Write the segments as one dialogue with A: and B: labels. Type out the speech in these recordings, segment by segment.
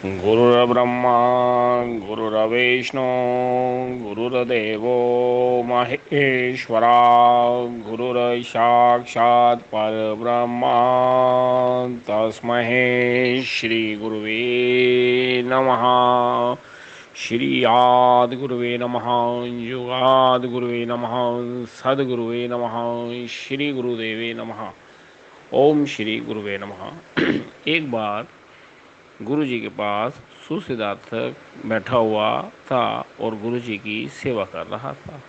A: गुरुर्ब्रह्मा गुरुर्विष्णु गुरुर्देवो महेश्वरा गुरुर्साक्षात् परब्रह्मा तस्मै श्री गुरुवे नमः। श्री आदिगुरुवे नमः। युगादिगुरुवे नमः। सद्गुरुवे नमः। श्री गुरुदेवे नमः। ओम श्री गुरुवे नमः। एक बार गुरु जी के पास सुसिद्धार्थक बैठा हुआ था और गुरु जी की सेवा कर रहा था।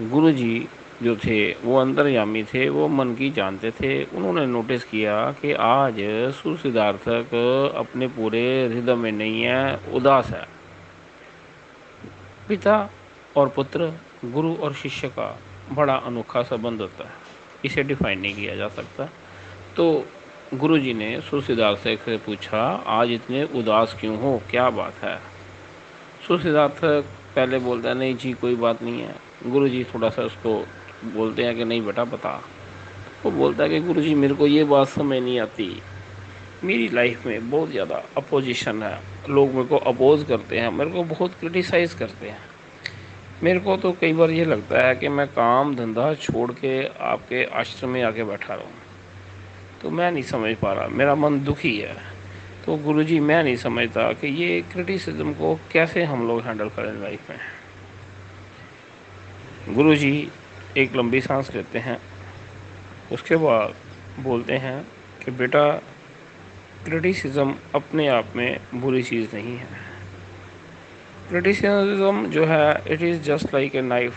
A: गुरु जी जो थे वो अंतर्यामी थे, वो मन की जानते थे। उन्होंने नोटिस किया कि आज सुसिद्धार्थक अपने पूरे हृदय में नहीं है, उदास है। पिता और पुत्र, गुरु और शिष्य का बड़ा अनोखा संबंध होता है, इसे डिफाइन नहीं किया जा सकता। तो गुरुजी ने सुसिद्धार्थ से पूछा, आज इतने उदास क्यों हो, क्या बात है? सुसिद्धार्थ पहले बोलता है, नहीं जी कोई बात नहीं है। गुरुजी थोड़ा सा उसको बोलते हैं कि नहीं बेटा बता। वो बोलता है कि गुरुजी मेरे को ये बात समझ नहीं आती, मेरी लाइफ में बहुत ज़्यादा अपोजिशन है, लोग मेरे को अपोज करते हैं, मेरे को बहुत क्रिटिसाइज़ करते हैं। मेरे को तो कई बार ये लगता है कि मैं काम धंधा छोड़ के आपके आश्रम में आके बैठा रहूँ। तो मैं नहीं समझ पा रहा, मेरा मन दुखी है। तो गुरुजी मैं नहीं समझता कि ये क्रिटिसिज्म को कैसे हम लोग हैंडल करें लाइफ में। गुरुजी एक लंबी सांस लेते हैं, उसके बाद बोलते हैं कि बेटा क्रिटिसिज्म अपने आप में बुरी चीज़ नहीं है। क्रिटिसिज्म जो है it is just like a knife.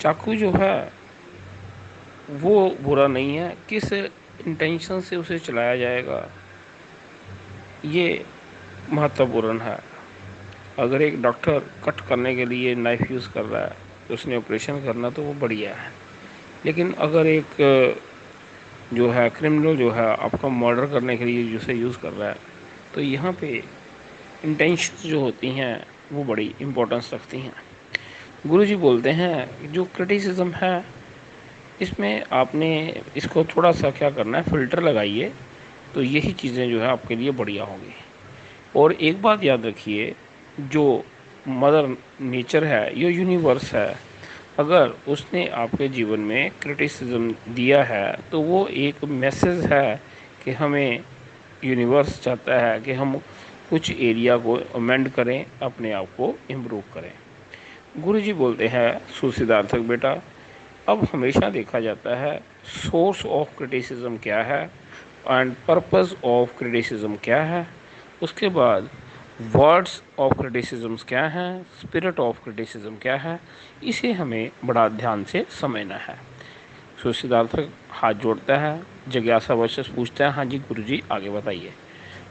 A: चाकू जो है वो बुरा नहीं है, किस इंटेंशन से उसे चलाया जाएगा ये महत्वपूर्ण है। अगर एक डॉक्टर कट करने के लिए नाइफ़ यूज़ कर रहा है तो उसने ऑपरेशन करना तो वो बढ़िया है। लेकिन अगर एक जो है क्रिमिनल जो है आपका मर्डर करने के लिए जिसे यूज़ कर रहा है, तो यहाँ पे इंटेंशंस जो होती हैं वो बड़ी इम्पोर्टेंस रखती हैं। गुरुजी बोलते हैं जो क्रिटिसिज्म है इसमें आपने इसको थोड़ा सा क्या करना है, फ़िल्टर लगाइए, तो यही चीज़ें जो है आपके लिए बढ़िया होंगी। और एक बात याद रखिए, जो मदर नेचर है, ये यूनिवर्स है, अगर उसने आपके जीवन में क्रिटिसिज्म दिया है तो वो एक मैसेज है कि हमें यूनिवर्स चाहता है कि हम कुछ एरिया को अमेंड करें, अपने आप को इम्प्रूव करें। गुरुजी बोलते हैं, सुसिद्धार्थक बेटा अब हमेशा देखा जाता है सोर्स ऑफ क्रिटिसिज्म क्या है एंड पर्पस ऑफ क्रिटिसिज्म क्या है, उसके बाद वर्ड्स ऑफ क्रिटिसिज्म्स क्या हैं, स्पिरिट ऑफ क्रिटिसिज्म क्या है, इसे हमें बड़ा ध्यान से समझना है। सो सिद्धार्थक हाथ जोड़ता है, जिज्ञासावश पूछता है, हाँ जी गुरुजी आगे बताइए।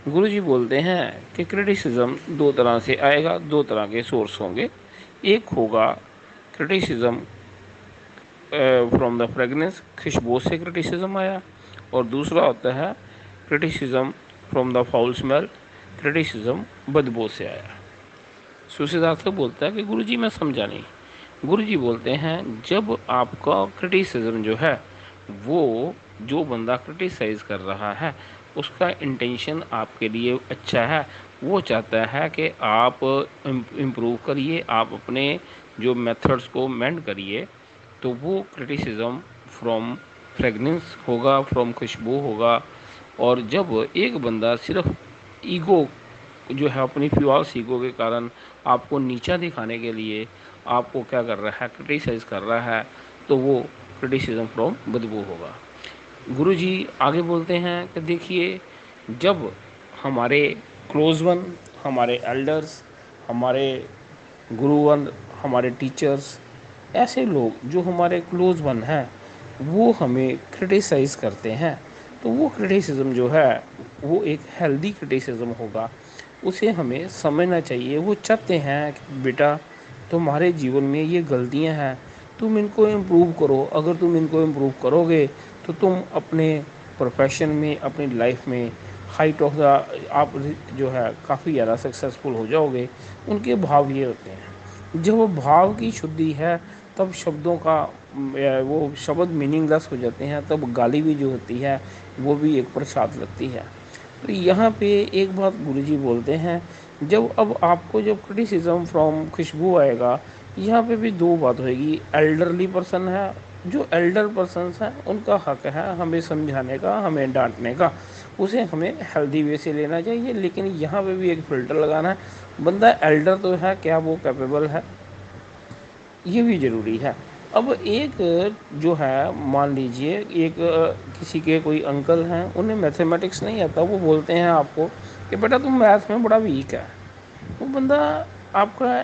A: गुरुजी बोलते हैं कि क्रिटिसिज्म दो तरह से आएगा, दो तरह के सोर्स होंगे। एक होगा क्रिटिसिज्म फ्रॉम द फ्रेगनेंस, खुशबू से क्रिटिसिज्म आया, और दूसरा होता है criticism from the foul smell, criticism बदबू से आया। सुसिद्धार्थ बोलता है कि गुरुजी मैं समझा नहीं। गुरुजी बोलते हैं जब आपका क्रिटिसिज्म जो है वो जो बंदा क्रिटिसाइज कर रहा है उसका इंटेंशन आपके लिए अच्छा है, वो चाहता है कि आप इम्प्रूव करिए, आप अपने जो मेथड्स को मेंड करिए, तो वो क्रिटिसिज्म फ्रॉम फ्रेगनेंस होगा, फ्रॉम खुशबू होगा। और जब एक बंदा सिर्फ ईगो जो है अपनी फ्यूल्स ईगो के कारण आपको नीचा दिखाने के लिए आपको क्या कर रहा है, क्रिटिसाइज कर रहा है, तो वो क्रिटिसिज्म फ्रॉम बदबू होगा। गुरुजी आगे बोलते हैं कि देखिए जब हमारे क्लोज वन, हमारे एल्डर्स, हमारे गुरुवन, हमारे टीचर्स, ऐसे लोग जो हमारे क्लोज वन हैं वो हमें क्रिटिसाइज़ करते हैं, तो वो क्रिटिसिज्म जो है वो एक हेल्दी क्रिटिसिज्म होगा, उसे हमें समझना चाहिए। वो चाहते हैं कि बेटा तुम्हारे जीवन में ये गलतियां हैं, तुम इनको इम्प्रूव करो। अगर तुम इनको इम्प्रूव करोगे तो तुम अपने प्रोफेशन में, अपनी लाइफ में हाइट ऑफ द आप जो है काफ़ी ज़्यादा सक्सेसफुल हो जाओगे। उनके भाव ये होते हैं, जब वो भाव की शुद्धि है तब शब्दों का वो शब्द मीनिंगलेस हो जाते हैं, तब गाली भी जो होती है वो भी एक प्रसाद लगती है। तो यहाँ पे एक बात गुरुजी बोलते हैं, जब अब आपको जब क्रिटिसिज्म फ्रॉम खुशबू आएगा, यहाँ पे भी दो बात होएगी। एल्डरली पर्सन है, जो एल्डर पर्सन्स हैं उनका हक है हमें समझाने का, हमें डांटने का, उसे हमें हेल्दी वे से लेना चाहिए। लेकिन यहाँ पे भी एक फ़िल्टर लगाना है, बंदा एल्डर तो है, क्या वो कैपेबल है, ये भी ज़रूरी है। अब एक जो है, मान लीजिए एक किसी के कोई अंकल हैं, उन्हें मैथमेटिक्स नहीं आता, वो बोलते हैं आपको कि बेटा तुम मैथ में बड़ा वीक है। वो बंदा आपका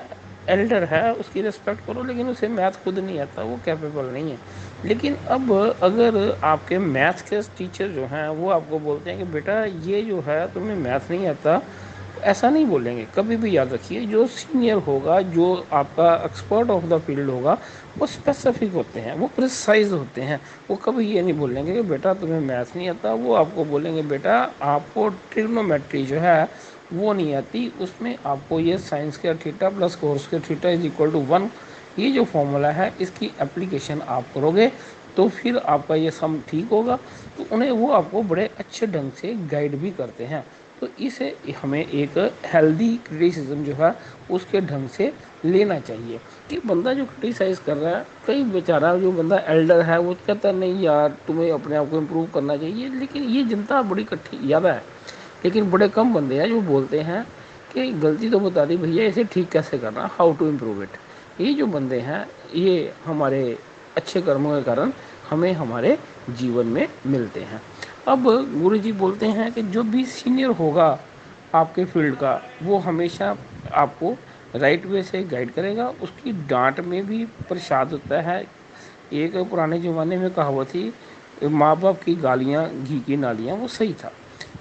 A: एल्डर है, उसकी रिस्पेक्ट करो, लेकिन उसे मैथ खुद नहीं आता, वो कैपेबल नहीं है। लेकिन अब अगर आपके मैथ के टीचर जो हैं वो आपको बोलते हैं कि बेटा ये जो है तुम्हें मैथ नहीं आता, ऐसा नहीं बोलेंगे। कभी भी याद रखिए, जो सीनियर होगा, जो आपका एक्सपर्ट ऑफ द फील्ड होगा, वो स्पेसिफिक होते हैं, वो प्रिसाइज होते हैं। वो कभी ये नहीं बोलेंगे कि बेटा तुम्हें मैथ नहीं आता, वो आपको बोलेंगे बेटा आपको ट्रिग्नोमेट्री जो है वो नहीं आती, उसमें आपको ये साइंस के थीटा प्लस कोर्स के थीटा इज इक्वल टू 1, ये जो फॉर्मूला है इसकी एप्लीकेशन आप करोगे तो फिर आपका ये सम ठीक होगा। तो उन्हें वो आपको बड़े अच्छे ढंग से गाइड भी करते हैं। तो इसे हमें एक हेल्दी क्रिटिसिज्म जो है उसके ढंग से लेना चाहिए। कि बंदा जो क्रिटिसाइज़ कर रहा है, कई बेचारा जो बंदा एल्डर है वो कहता है नहीं यार तुम्हें अपने आप को इम्प्रूव करना चाहिए, लेकिन ये जनता बड़ी इकट्ठी ज़्यादा है, लेकिन बड़े कम बंदे हैं जो बोलते हैं कि गलती तो बता दी भैया, इसे ठीक कैसे करना, हाउ टू इम्प्रूव इट। ये जो बंदे हैं ये हमारे अच्छे कर्मों के कारण हमें हमारे जीवन में मिलते हैं। अब गुरु जी बोलते हैं कि जो भी सीनियर होगा आपके फील्ड का, वो हमेशा आपको राइट वे से गाइड करेगा। उसकी डांट में भी प्रसाद होता है। एक पुराने ज़माने में कहावत थी, माँ बाप की गालियाँ घी की नालियाँ, वो सही था।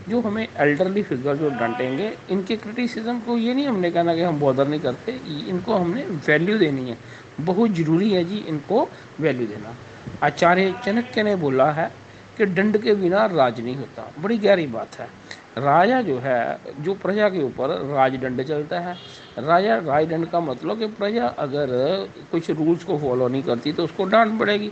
A: जो हमें एल्डरली फिगर जो डांटेंगे, इनके क्रिटिसिज्म को ये नहीं हमने कहना कि हम बॉदर नहीं करते, इनको हमने वैल्यू देनी है। बहुत ज़रूरी है जी इनको वैल्यू देना। आचार्य चाणक्य ने बोला है कि दंड के बिना राज नहीं होता। बड़ी गहरी बात है। राजा जो है, जो प्रजा के ऊपर राजदंड चलता है। राजदंड का मतलब कि प्रजा अगर कुछ रूल्स को फॉलो नहीं करती तो उसको डांट पड़ेगी,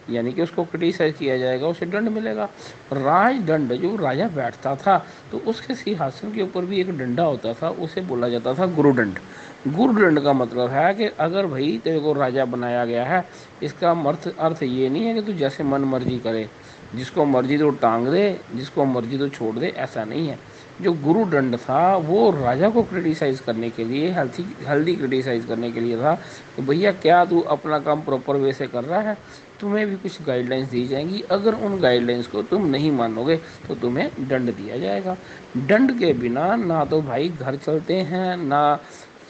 A: यानी कि उसको क्रिटिसाइज किया जाएगा, उसे दंड मिलेगा। राजदंड, जो राजा बैठता था तो उसके सिंहासन के ऊपर भी एक डंडा होता था, उसे बोला जाता था गुरुदंड। गुरुदंड का मतलब है कि अगर भाई तेरे को राजा बनाया गया है, इसका अर्थ ये नहीं है कि तू जैसे मन मर्जी करे, जिसको मर्जी तो टांग दे, जिसको मर्जी तो छोड़ दे, ऐसा नहीं है। जो गुरुदंड था वो राजा को क्रिटिसाइज करने के लिए, हेल्दी क्रिटिसाइज करने के लिए था कि भैया क्या तू अपना काम प्रॉपर वे से कर रहा है, तुम्हें भी कुछ गाइडलाइंस दी जाएंगी, अगर उन गाइडलाइंस को तुम नहीं मानोगे तो तुम्हें दंड दिया जाएगा। दंड के बिना ना तो भाई घर चलते हैं, ना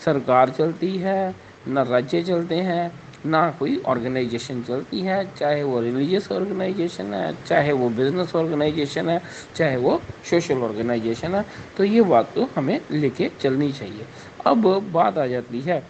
A: सरकार चलती है, ना राज्य चलते हैं, ना कोई ऑर्गेनाइजेशन चलती है, चाहे वो रिलीजियस ऑर्गेनाइजेशन है, चाहे वो बिजनेस ऑर्गेनाइजेशन है, चाहे वो सोशल ऑर्गेनाइजेशन है। तो ये बात तो हमें लेके चलनी चाहिए। अब बात आ जाती है,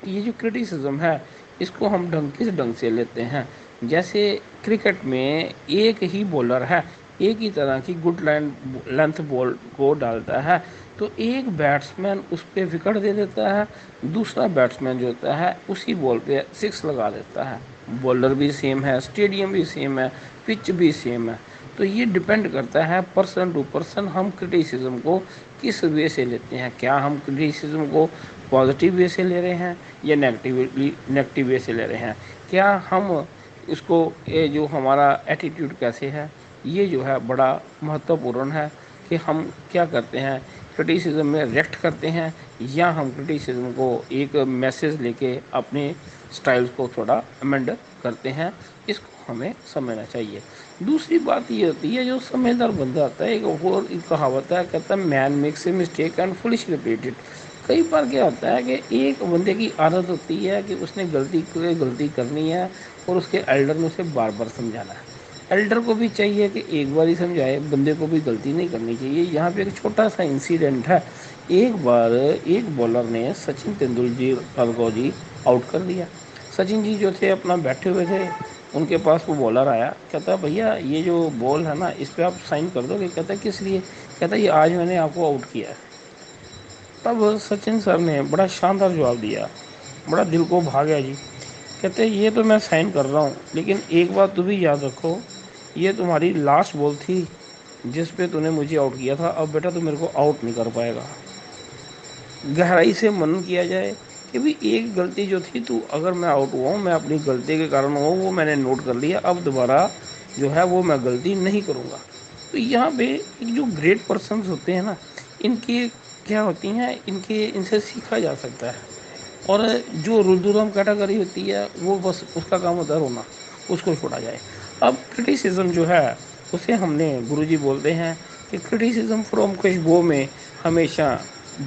A: ये जो क्रिटिसिज्म है इसको हम किस ढंग से लेते हैं। जैसे क्रिकेट में एक ही बॉलर है, एक ही तरह की गुड लेंथ बॉल को डालता है, तो एक बैट्समैन उस पर विकेट दे देता है, दूसरा बैट्समैन जो होता है उसी बॉल पे सिक्स लगा देता है। बॉलर भी सेम है, स्टेडियम भी सेम है, पिच भी सेम है। तो ये डिपेंड करता है पर्सन टू पर्सन, हम क्रिटिसिज्म को किस वे से लेते हैं। क्या हम क्रिटिसिज्म को पॉजिटिव वे से ले रहे हैं या नेगेटिव वे से ले रहे हैं। क्या हम इसको, ये जो हमारा एटीट्यूड कैसे है, ये जो है बड़ा महत्वपूर्ण है कि हम क्या करते हैं, क्रिटिसिज्म में रिएक्ट करते हैं या हम क्रिटिसिज्म को एक मैसेज लेके अपने स्टाइल्स को थोड़ा अमेंड करते हैं। इसको हमें समझना चाहिए। दूसरी बात ये होती है, जो समझदार बंदा आता है, एक और एक कहावत है, कहता है man makes a mistake and foolish repeat it. कई बार क्या होता है कि एक बंदे की आदत होती है कि उसने गलती करनी है और उसके एल्डर ने उसे बार बार समझाना है। एल्डर को भी चाहिए कि एक बार ही समझाए, बंदे को भी गलती नहीं करनी चाहिए। यहाँ पे एक छोटा सा इंसिडेंट है। एक बार एक बॉलर ने सचिन तेंदुलकर को जी आउट कर दिया। सचिन जी जो थे अपना बैठे हुए थे, उनके पास वो बॉलर आया, कहता भैया ये जो बॉल है ना इस पर आप साइन कर दोगे। कहता किस लिए। कहता ये आज मैंने आपको आउट किया है। तब सचिन सर ने बड़ा शानदार जवाब दिया, बड़ा दिल को भा गया जी। कहते ये तो मैं साइन कर रहा हूँ, लेकिन एक बात तो भी याद रखो, ये तुम्हारी लास्ट बॉल थी, जिस पे तूने मुझे आउट किया था, अब बेटा तू मेरे को आउट नहीं कर पाएगा। गहराई से मनन किया जाए कि भाई एक गलती जो थी, तू अगर मैं आउट हुआ हूँ, मैं अपनी गलती के कारण हुआ हूँ, वो मैंने नोट कर लिया, अब दोबारा जो है वो मैं गलती नहीं करूँगा। तो यहाँ पे एक जो ग्रेट पर्सन्स होते हैं ना, इनकी क्या होती हैं, इनके इनसे सीखा जा सकता है। और जो रुद्रम कैटेगरी होती है, वो बस उसका काम होता है रोना, उसको छोड़ा जाए। अब क्रिटिसिज्म जो है, उसे हमने गुरुजी बोलते हैं कि क्रिटिसिज्म फ्रॉम खुशबू में हमेशा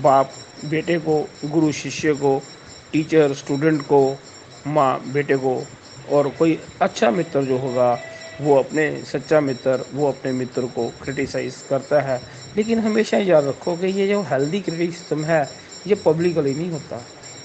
A: बाप बेटे को, गुरु शिष्य को, टीचर स्टूडेंट को, माँ बेटे को, और कोई अच्छा मित्र जो होगा वो अपने सच्चा मित्र वो अपने मित्र को क्रिटिसाइज करता है। लेकिन हमेशा याद रखो कि ये जो हेल्दी क्रिटिसिज्म है, ये पब्लिकली नहीं होता,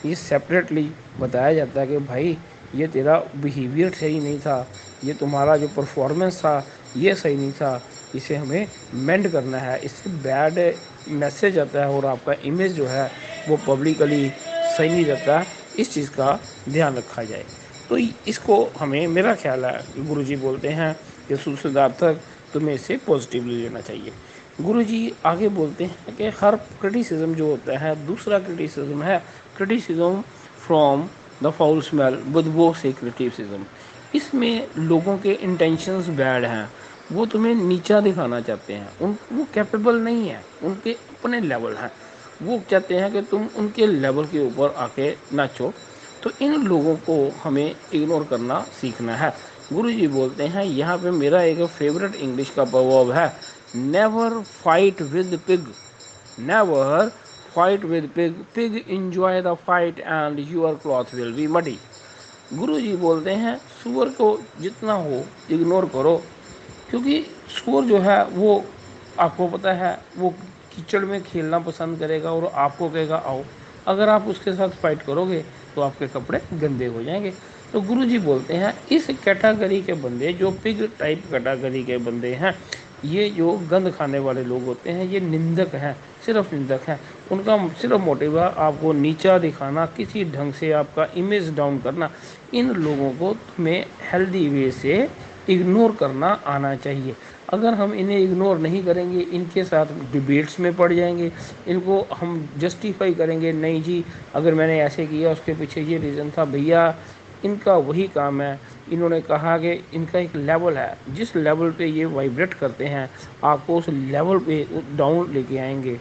A: ये सेपरेटली बताया जाता है कि भाई ये तेरा बिहेवियर सही नहीं था, ये तुम्हारा जो परफॉर्मेंस था ये सही नहीं था, इसे हमें मेंड करना है। इससे बैड मैसेज आता है और आपका इमेज जो है वो पब्लिकली सही नहीं रहता। इस चीज़ का ध्यान रखा जाए। तो इसको हमें, मेरा ख्याल है गुरुजी बोलते हैं कि सुधार्थक तुम्हें इसे पॉजिटिवली लेना चाहिए। गुरुजी आगे बोलते हैं कि हर क्रिटिसिज्म जो होता है, दूसरा क्रिटिसिज्म है criticism from the foul smell, बदबू से क्रिटिसिज्म। इसमें लोगों के इंटेंशंस बैड हैं, वो तुम्हें नीचा दिखाना चाहते हैं, उन वो कैपेबल नहीं है, उनके अपने लेवल हैं, वो चाहते हैं कि तुम उनके लेवल के ऊपर आके नाचो। तो इन लोगों को हमें इग्नोर करना सीखना है। गुरुजी बोलते हैं, यहाँ पे मेरा एक फेवरेट इंग्लिश का प्रवर्ब है, never fight with pig, never fight with pig, pig enjoy the fight and your cloth will be muddy. गुरु जी बोलते हैं, सुअर को जितना हो इग्नोर करो, क्योंकि सुअर जो है वो, आपको पता है, वो कीचड़ में खेलना पसंद करेगा और आपको कहेगा आओ। अगर आप उसके साथ फाइट करोगे तो आपके कपड़े गंदे हो जाएंगे। तो गुरु जी बोलते हैं, इस कैटेगरी के बंदे, जो पिग टाइप कैटेगरी के बंदे हैं, ये जो गंद खाने वाले लोग होते हैं, ये निंदक हैं, सिर्फ निंदक हैं। उनका सिर्फ मोटिव है आपको नीचा दिखाना, किसी ढंग से आपका इमेज डाउन करना। इन लोगों को तुम्हें हेल्दी वे से इग्नोर करना आना चाहिए। अगर हम इन्हें इग्नोर नहीं करेंगे, इनके साथ डिबेट्स में पड़ जाएंगे, इनको हम जस्टिफाई करेंगे, नहीं जी अगर मैंने ऐसे किया उसके पीछे ये रीज़न था, भैया इनका वही काम है। इन्होंने कहा कि इनका एक लेवल है, जिस लेवल पे ये वाइब्रेट करते हैं, आपको उस लेवल पे डाउन लेके आएंगे।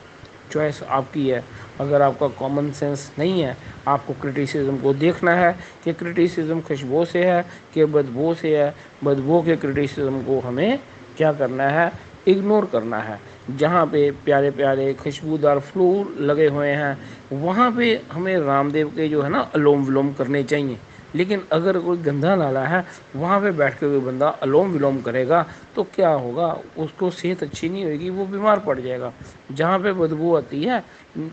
A: चॉइस आपकी है। अगर आपका कॉमन सेंस नहीं है, आपको क्रिटिसिज्म को देखना है कि क्रिटिसिज्म खुशबू से है कि बदबू से है। बदबू के क्रिटिसिज्म को हमें क्या करना है, इग्नोर करना है। जहाँ पे प्यारे प्यारे खुशबूदार फ्लूर लगे हुए हैं, वहाँ पे हमें रामदेव के जो है ना अलोम विलोम करने चाहिए। लेकिन अगर कोई गंदा नाला है, वहाँ पे बैठ के कोई बंदा अलोम विलोम करेगा तो क्या होगा, उसको सेहत अच्छी नहीं होगी, वो बीमार पड़ जाएगा। जहाँ पे बदबू आती है,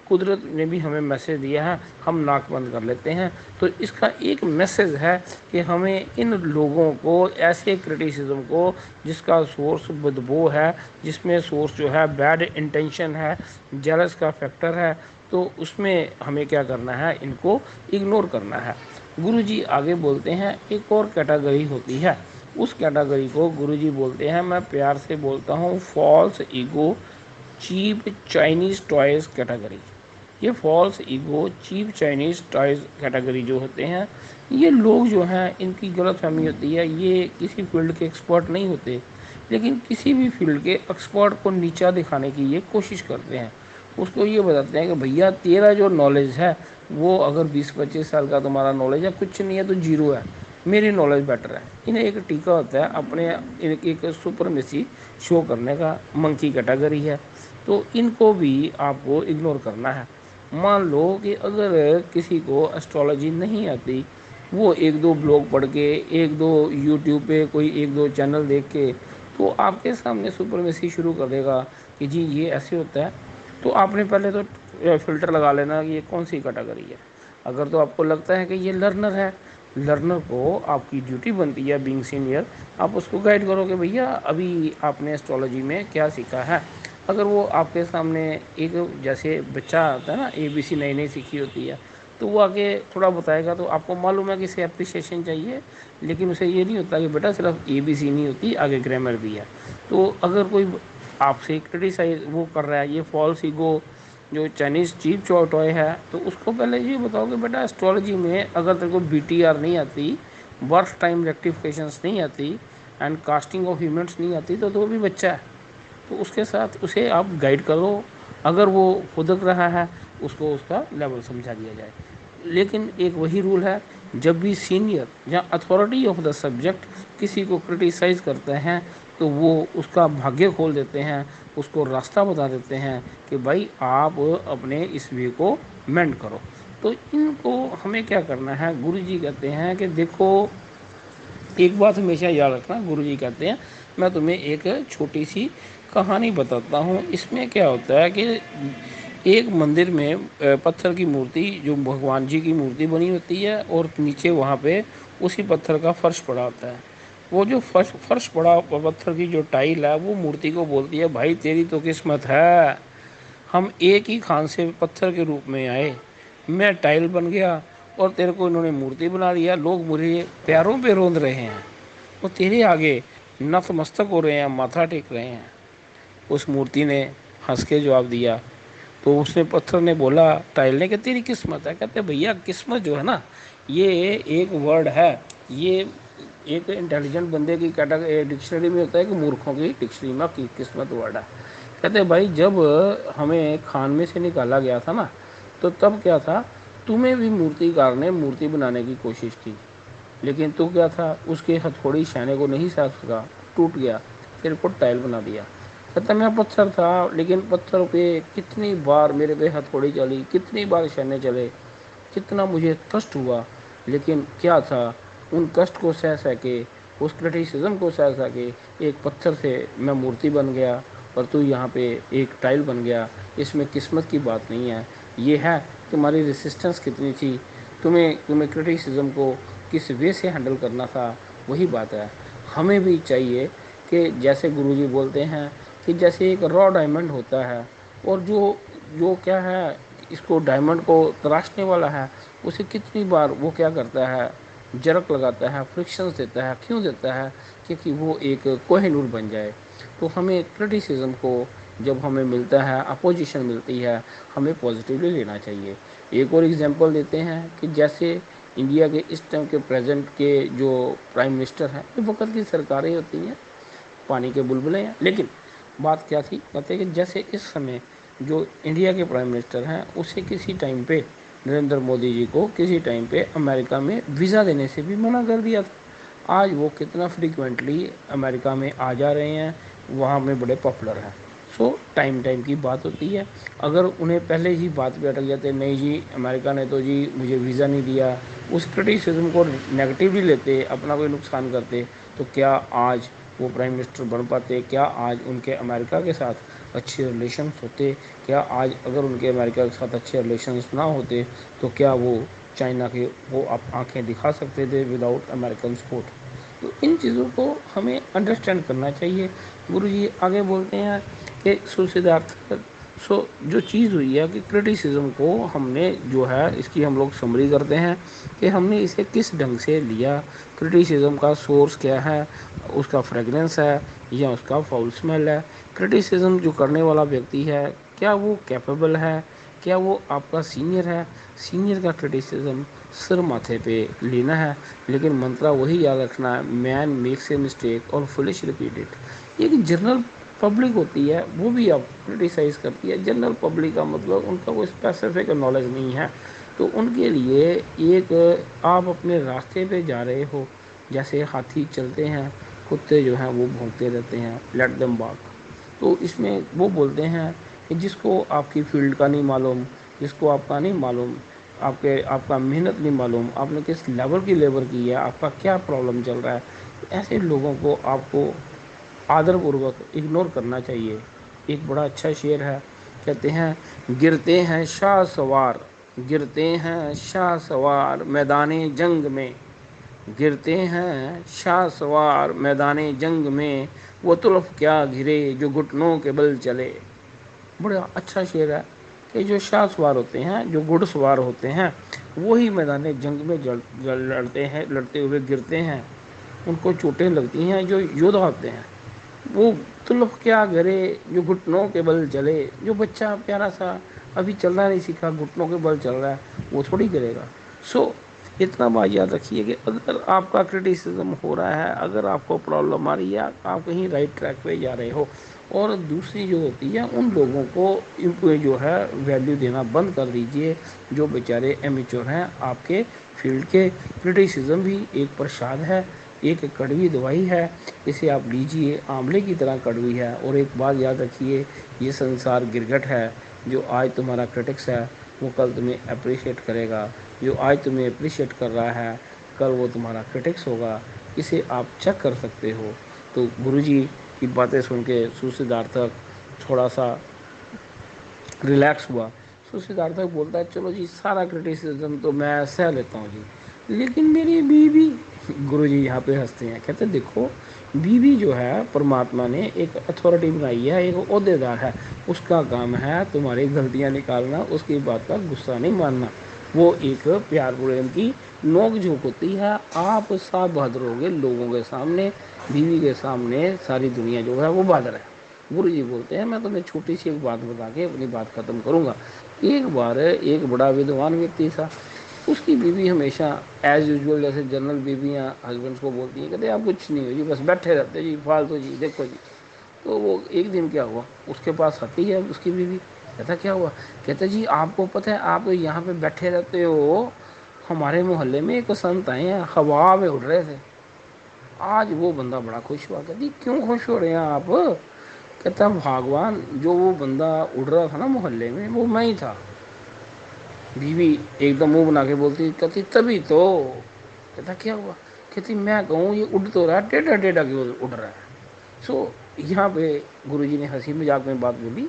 A: कुदरत ने भी हमें मैसेज दिया है, हम नाक बंद कर लेते हैं। तो इसका एक मैसेज है कि हमें इन लोगों को, ऐसे क्रिटिसिज्म को जिसका सोर्स बदबू है, जिसमें सोर्स जो है बैड इंटेंशन है, जेलस का फैक्टर है, तो उसमें हमें क्या करना है, इनको इग्नोर करना है। गुरुजी आगे बोलते हैं, एक और कैटेगरी होती है, उस कैटेगरी को गुरुजी बोलते हैं, मैं प्यार से बोलता हूँ, false ego cheap Chinese toys category. ये false ego cheap Chinese toys category जो होते हैं, ये लोग जो हैं, इनकी गलत फहमी होती है, ये किसी फील्ड के एक्सपर्ट नहीं होते, लेकिन किसी भी फील्ड के एक्सपर्ट को नीचा दिखाने की ये कोशिश करते हैं। उसको ये बताते हैं कि भैया तेरा जो नॉलेज है, वो अगर 20-25 साल का तुम्हारा नॉलेज है, कुछ नहीं है तो जीरो है, मेरी नॉलेज बेटर है। इन्हें एक टीका होता है अपने, एक सुपरमेसी शो करने का, मंकी कैटेगरी है। तो इनको भी आपको इग्नोर करना है। मान लो कि अगर किसी को एस्ट्रोलॉजी नहीं आती, वो एक दो ब्लॉग पढ़ के, एक दो यूट्यूब पे कोई एक दो चैनल देख के, तो आपके सामने सुपरमेसी शुरू कर देगा कि जी ये ऐसे होता है। तो आपने पहले तो फ़िल्टर लगा लेना कि ये कौन सी कैटेगरी है। अगर तो आपको लगता है कि ये लर्नर है, लर्नर को आपकी ड्यूटी बनती है बीइंग सीनियर, आप उसको गाइड करो कि भैया अभी आपने एस्ट्रोलॉजी में क्या सीखा है। अगर वो आपके सामने एक, जैसे बच्चा आता है ना, ABC नई नई सीखी होती है, तो वो आगे थोड़ा बताएगा, तो आपको मालूम है कि इसे अप्रिसिएशन चाहिए, लेकिन उसे ये नहीं होता कि बेटा सिर्फ ABC नहीं होती, आगे ग्रामर भी है। तो अगर कोई आपसे क्रिटिसाइज वो कर रहा है, ये फॉल्स ईगो जो चाइनीज़ चीप टॉय है, तो उसको पहले ये बताओ कि बेटा एस्ट्रोलॉजी में अगर तेरे को BTR नहीं आती, बर्थ टाइम रेक्टिफिकेशंस नहीं आती, एंड कास्टिंग ऑफ इवेंट्स नहीं आती, तो भी बच्चा है। तो उसके साथ उसे आप गाइड करो। अगर वो खुदक रहा है, उसको उसका लेवल समझा दिया जाए। लेकिन एक वही रूल है, जब भी सीनियर या अथॉरिटी ऑफ द सब्जेक्ट किसी को क्रिटिसाइज़ करते हैं, तो वो उसका भाग्य खोल देते हैं, उसको रास्ता बता देते हैं कि भाई आप अपने इस वे को मेंड करो। तो इनको हमें क्या करना है, गुरुजी कहते हैं कि देखो, एक बात हमेशा याद रखना, गुरुजी कहते हैं, मैं तुम्हें एक छोटी सी कहानी बताता हूँ। इसमें क्या होता है कि एक मंदिर में पत्थर की मूर्ति, जो भगवान जी की मूर्ति बनी होती है, और नीचे वहाँ पे उसी पत्थर का फर्श पड़ा होता है। वो जो फर्श फर्श पड़ा पत्थर की जो टाइल है, वो मूर्ति को बोलती है, भाई तेरी तो किस्मत है, हम एक ही खान से पत्थर के रूप में आए, मैं टाइल बन गया और तेरे को इन्होंने मूर्ति बना दिया। लोग मुझे पैरों पे रोंद रहे हैं और तेरे आगे नतमस्तक हो रहे हैं, माथा टेक रहे हैं। उस मूर्ति ने हंस के जवाब दिया। तो उसने पत्थर ने बोला टाइल ने कि तेरी किस्मत है। कहते भैया किस्मत जो है ना, ये एक वर्ड है, ये एक इंटेलिजेंट बंदे की कैटेगरी डिक्शनरी में होता है कि मूर्खों की डिक्शनरी में की किस्मत वर्ड है। कहते भाई जब हमें खान में से निकाला गया था ना, तो तब क्या था, तुम्हें भी मूर्तिकार ने मूर्ति बनाने की कोशिश की, लेकिन तू क्या था, उसके हथौड़ी शहने को नहीं साध सका, टूट गया, तेरे को टाइल बना दिया। कहता मैं पत्थर था, लेकिन पत्थर पे कितनी बार मेरे पे हथौड़ी चली, कितनी बार शहने चले, कितना मुझे कष्ट हुआ, लेकिन क्या था, उन कष्ट को सह सह के, उस क्रिटिसिज्म को सह सह के एक पत्थर से मैं मूर्ति बन गया, और तू यहाँ पे एक टाइल बन गया। इसमें किस्मत की बात नहीं है, ये है तुम्हारी रेसिस्टेंस कितनी थी, तुम्हें तुम्हें क्रिटिसिज्म को किस वे से हैंडल करना था, वही बात है। हमें भी चाहिए कि जैसे गुरुजी बोलते हैं कि जैसे एक रॉ डायमंड होता है, और जो जो क्या है, इसको डायमंड को तराशने वाला है, उसे कितनी बार वो क्या करता है, जरक लगाता है, फ्रिक्शंस देता है। क्यों देता है? क्योंकि वो एक कोहिनूर बन जाए। तो हमें क्रिटिसिज्म को जब हमें मिलता है, अपोजिशन मिलती है, हमें पॉजिटिवली लेना चाहिए। एक और एग्जांपल देते हैं कि जैसे इंडिया के इस टाइम के प्रेजेंट के जो प्राइम मिनिस्टर हैं, इस वक्त की सरकारें होती हैं, पानी के बुलबुले हैं। लेकिन बात क्या थी, कहते हैं कि जैसे इस समय जो इंडिया के प्राइम मिनिस्टर हैं, उसे किसी टाइम पे नरेंद्र मोदी जी को किसी टाइम पे अमेरिका में वीज़ा देने से भी मना कर दिया था। आज वो कितना फ्रीक्वेंटली अमेरिका में आ जा रहे हैं, वहाँ में बड़े पॉपुलर हैं। सो टाइम टाइम की बात होती है। अगर उन्हें पहले ही बात पे अटक जाते, नहीं जी अमेरिका ने तो जी मुझे वीज़ा नहीं दिया, उस क्रिटिसिज्म को नेगेटिवली लेते, अपना कोई नुकसान करते, तो क्या आज वो प्राइम मिनिस्टर बन पाते? क्या आज उनके अमेरिका के साथ अच्छे रिलेशंस होते? क्या आज अगर उनके अमेरिका के साथ अच्छे रिलेशंस ना होते, तो क्या वो चाइना के वो आप आंखें दिखा सकते थे विदाउट अमेरिकन सपोर्ट? तो इन चीज़ों को हमें अंडरस्टैंड करना चाहिए। गुरुजी आगे बोलते हैं कि सिद्धार्थ, जो चीज़ हुई है कि क्रिटिसिज्म को हमने जो है, इसकी हम लोग समरी करते हैं कि हमने इसे किस ढंग से लिया, क्रिटिसिज्म का सोर्स क्या है, उसका फ्रेगरेंस है या उसका फाउल स्मेल है। क्रिटिसिज्म जो करने वाला व्यक्ति है, क्या वो कैपेबल है, क्या वो आपका सीनियर है? सीनियर का क्रिटिसिज्म सिर माथे पे लेना है, लेकिन मंत्रा वही याद रखना है, मैन मेक्स ए मिस्टेक और फुलिश रिपीट इट। एक जनरल पब्लिक होती है, वो भी आप क्रिटिसाइज़ करती है। जनरल पब्लिक का मतलब उनका कोई स्पेसिफिक नॉलेज नहीं है, तो उनके लिए एक, आप अपने रास्ते पे जा रहे हो, जैसे हाथी चलते हैं, कुत्ते जो हैं वो भौंकते रहते हैं, लेट देम बार्क। तो इसमें वो बोलते हैं कि जिसको आपकी फील्ड का नहीं मालूम, जिसको आपका नहीं मालूम, आपका मेहनत नहीं मालूम, आपने किस लेवल की लेबर की है, आपका क्या प्रॉब्लम चल रहा है, तो ऐसे लोगों को आपको आदरपूर्वक इग्नोर करना चाहिए। एक बड़ा अच्छा शेर है, कहते हैं, गिरते हैं शाह सवार, गिरते हैं शाह सवार मैदाने जंग में, गिरते हैं शाह सवार मैदाने जंग में, वो तुल्फ क्या घिरे जो घुटनों के बल चले। बड़ा अच्छा शेर है कि जो शाह सवार होते हैं, जो घुड़सवार होते हैं, वही मैदान जंग में लड़ते हुए गिरते हैं, उनको चोटें लगती हैं, जो योद्धा होते हैं। वो तुल्फ क्या करे जो घुटनों के बल चले। जो बच्चा प्यारा सा अभी चलना नहीं सीखा, घुटनों के बल चल रहा है, वो थोड़ी करेगा। सो इतना बात याद रखिए कि अगर आपका क्रिटिसिज्म हो रहा है, अगर आपको प्रॉब्लम आ रही है, आप कहीं राइट ट्रैक पे जा रहे हो। और दूसरी जो होती है, उन लोगों को जो है वैल्यू देना बंद कर दीजिए जो बेचारे एमेच्योर हैं आपके फील्ड के। क्रिटिसिज्म भी एक प्रसाद है, एक कड़वी दवाई है। इसे आप लीजिए, आंवले की तरह कड़वी है। और एक बात याद रखिए, ये संसार गिरगट है। जो आज तुम्हारा क्रिटिक्स है वो कल तुम्हें अप्रिशिएट करेगा। जो आज तुम्हें अप्रिशिएट कर रहा है कल वो तुम्हारा क्रिटिक्स होगा। इसे आप चेक कर सकते हो। तो गुरुजी की बातें सुन के सुसिद्धार्थक थोड़ा सा रिलैक्स हुआ। तो सिद्धार्थक बोलता है चलो जी, सारा क्रिटिसिज्म तो मैं सह लेता हूँ जी, लेकिन मेरी बीवी। गुरु जी यहाँ पे हंसते हैं, कहते देखो, बीवी जो है परमात्मा ने एक अथॉरिटी बनाई है, एक ओहदेदार है। उसका काम है तुम्हारी गलतियाँ निकालना, उसकी बात का गुस्सा नहीं मानना। वो एक प्यार प्रेम की नोक झोंक होती है। आप साफ बहादुर होगे लोगों के सामने, बीवी के सामने सारी दुनिया जो है वो बहादुर है। गुरु जी बोलते हैं मैं तुम्हें छोटी सी एक बात बता के अपनी बात ख़त्म करूँगा। एक बार एक बड़ा विद्वान व्यक्ति था, उसकी बीवी हमेशा एज यूजुअल जैसे जनरल बीवियाँ हस्बैंड्स को बोलती हैं, कहते आप कुछ नहीं हो जी, बस बैठे रहते जी, फालतू जी, देखो जी। तो वो एक दिन क्या हुआ, उसके पास आती है उसकी बीवी। कहता क्या हुआ? कहते जी आपको पता है आप तो यहाँ पे बैठे रहते हो, हमारे मोहल्ले में एक संत आए हैं, हवा में उड़ रहे थे। आज वो बंदा बड़ा खुश हुआ। कहती क्यों खुश हो रहे हैं आप? कहता भगवान, जो वो बंदा उड़ रहा था ना मोहल्ले में, वो मैं ही था। बीवी एकदम मुंह बना के बोलती, कहती तभी तो। कहता क्या हुआ? कहती मैं कहूँ ये उड़ तो रहा है, टेढ़ा टेढ़ा क्यों उड़ रहा है। सो यहाँ पे गुरुजी ने हंसी मजाक में बात बोली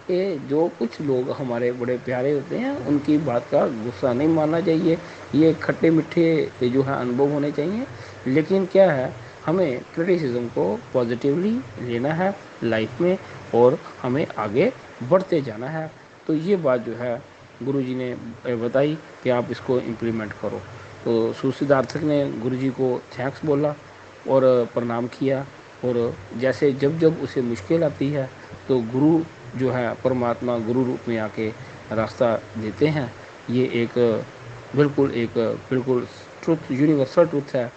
A: कि जो कुछ लोग हमारे बड़े प्यारे होते हैं उनकी बात का गुस्सा नहीं मानना चाहिए। ये खट्टे मीठे जो है अनुभव होने चाहिए। लेकिन क्या है, हमें क्रिटिसिज्म को पॉजिटिवली लेना है लाइफ में, और हमें आगे बढ़ते जाना है। तो ये बात जो है गुरुजी ने बताई कि आप इसको इम्प्लीमेंट करो। तो सुसिद्धार्थक ने गुरुजी को थैंक्स बोला और प्रणाम किया। और जैसे जब जब उसे मुश्किल आती है तो गुरु जो है परमात्मा गुरु रूप में आके रास्ता देते हैं। ये एक बिल्कुल ट्रुथ, यूनिवर्सल ट्रुथ है।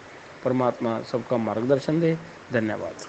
A: परमात्मा सबका मार्गदर्शन दे। धन्यवाद।